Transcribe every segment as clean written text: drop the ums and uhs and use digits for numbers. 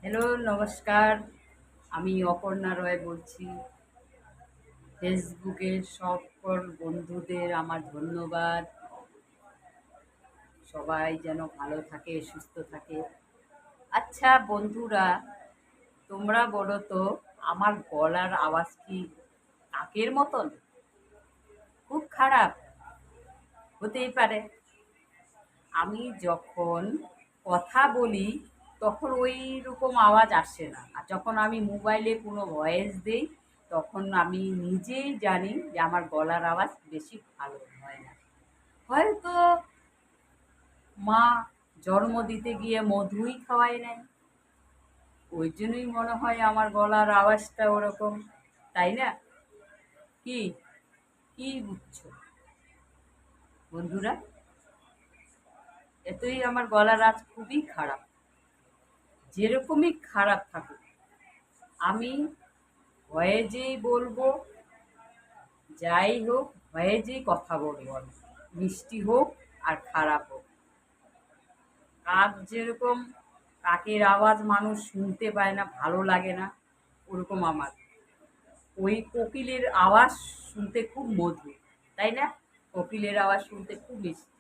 Hello, নমস্কার। আমি অপর্ণা রয় বলছি। ফেসবুকের সকল বন্ধুদের আমার ধন্যবাদ। সবাই যেন ভালো থাকে, সুস্থ থাকে। আচ্ছা বন্ধুরা, তোমরা বলো তো, আমার গলার আওয়াজ কি কাকের মতন? খুব খারাপ? হতেই পারে। আমি যখন কথা বলি তখন ওই রকম আওয়াজ আসে না, আর যখন আমি মোবাইলে কোনো ভয়েস দিই তখন আমি নিজেই জানি যে আমার গলার আওয়াজ বেশি ভালো হয় না। হয়তো মা জন্ম দিতে গিয়ে মধুই খাওয়ায় নাই, ওই জন্যই মনে হয় আমার গলার আওয়াজটা ওরকম, তাই না? কি কি বুঝছো বন্ধুরা? এতই আমার গলার আওয়াজ খুবই খারাপ। যেরকমই খারাপ থাকুক, আমি ভয়েসেই বলবো, যাই হোক ভয়েসেই কথা বলবো আমি, মিষ্টি হোক আর খারাপ হোক। কাক যেরকম, কাকের আওয়াজ মানুষ শুনতে পায় না, ভালো লাগে না, ওরকম আমার ওই কোকিলের আওয়াজ শুনতে খুব মধুর, তাই না? কোকিলের আওয়াজ শুনতে খুব মিষ্টি,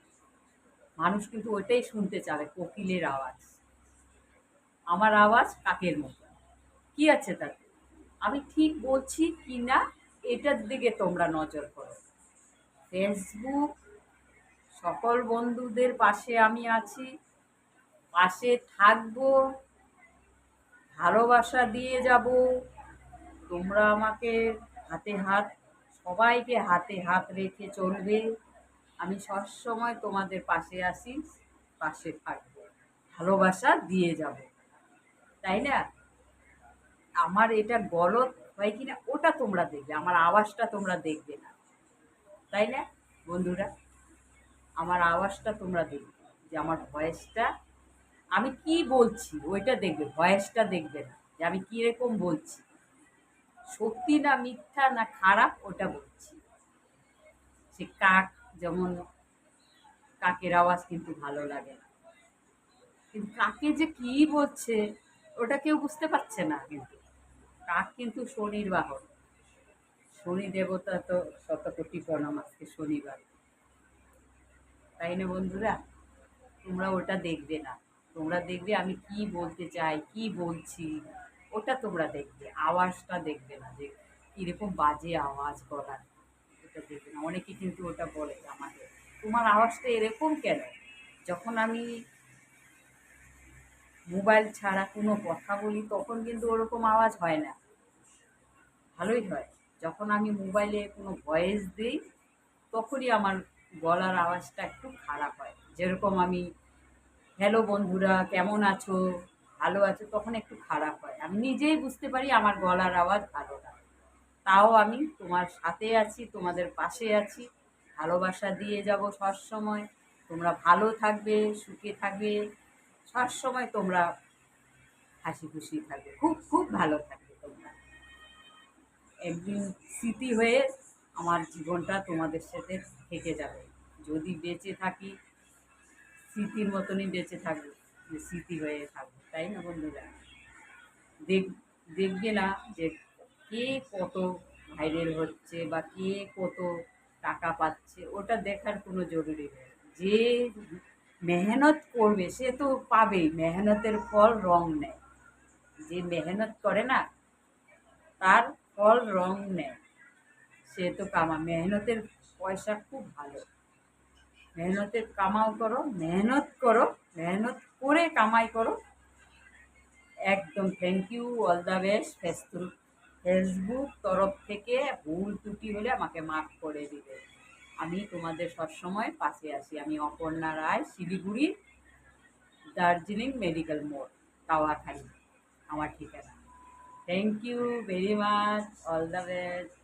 মানুষ কিন্তু ওইটাই শুনতে চায়, কোকিলের আওয়াজ। আমার আওয়াজ কাকের মতো, কি আছে তাতে? আমি ঠিক বলছি কি না, এটার দিকে তোমরা নজর করো। ফেসবুক, সকল বন্ধুদের পাশে আমি আছি, পাশে থাকবো, ভালোবাসা দিয়ে যাব। তোমরা আমাকে হাতে হাত, সবাইকে হাতে হাত রেখে চলবে। আমি সবসময় তোমাদের পাশে আছি, পাশে থাকবো, ভালোবাসা দিয়ে যাব, তাই না? আমার এটা গলত হয় কিনা ওটা তোমরা দেখবে, আমার আওয়াজটা তোমরা দেখবে না, তাই না বন্ধুরা? আমার আওয়াজটা তোমরা দেখবে, যে আমার ভয়েসটা, আমি কি বলছি ওইটা দেখবে, ভয়েসটা দেখবে না যে আমি কিরকম বলছি, সত্যি না মিথ্যা না খারাপ ওটা বলছি। সে কাক, যেমন কাকের আওয়াজ কিন্তু ভালো লাগে না, কিন্তু কাকে যে কি বলছে ওটা কেউ বুঝতে পারছে না। কিন্তু কাক কিন্তু শনির বাহন, শনি দেবতা তো শতকোটি প্রণাম আজকে শনিবার, তাই না বন্ধুরা? তোমরা ওটা দেখবে না, তোমরা দেখবে আমি কি বলতে চাই, কি বলছি, ওটা তোমরা দেখবে, আওয়াজটা দেখবে না যে কিরকম বাজে আওয়াজ গলার, ওটা দেখবে না। অনেকে কিন্তু ওটা বলে আমাকে, তোমার আওয়াজটা এরকম কেন? যখন আমি মোবাইল ছাড়া কোনো কথা বলি তখন কিন্তু ওরকম আওয়াজ হয় না, ভালোই হয়। যখন আমি মোবাইলে কোনো ভয়েস দিই তখনই আমার গলার আওয়াজটা একটু খারাপ হয়। যেরকম আমি হ্যালো বন্ধুরা কেমন আছো, ভালো আছো, তখন একটু খারাপ হয়, আমি নিজেই বুঝতে পারি আমার গলার আওয়াজ ভালো না। তাও আমি তোমার সাথে আছি, তোমাদের পাশে আছি, ভালোবাসা দিয়ে যাব সবসময়। তোমরা ভালো থাকবে, সুখে থাকবে, সবসময় তোমরা হাসি খুশি থাকবে, খুব খুব ভালো থাকবে তোমরা। একদিন স্মৃতি হয়ে আমার জীবনটা তোমাদের সাথে থেকে যাবে, যদি বেঁচে থাকি স্মৃতির মতনই বেঁচে থাকবো, যে স্মৃতি হয়ে থাকবো, তাই না বন্ধুরা? দেখ, দেখবে না যে কে কত ভাইরাল হচ্ছে বা কে কত টাকা পাচ্ছে, ওটা দেখার কোনো জরুরি নেই। যে মেহনত করবে সে তো পাবেই, মেহনতের ফল রং নেয়। যে মেহনত করে না তার ফল রং নেয়, সে তো মেহনতের পয়সা খুব ভালো। মেহনতের কামাও করো, মেহনত করো, মেহনত করে কামাই করো। একদম thank you, all the best. Facebook তরফ থেকে ভুল ত্রুটি হলে আমাকে মাফ করে দিবে। আমি তোমাদের সবসময় পাশে আছি। আমি অপর্ণা রায়, শিলিগুড়ি, দার্জিলিং মেডিকেল মোড়, কাওয়াখালী আমার ঠিকানা। Thank you very much, all the best.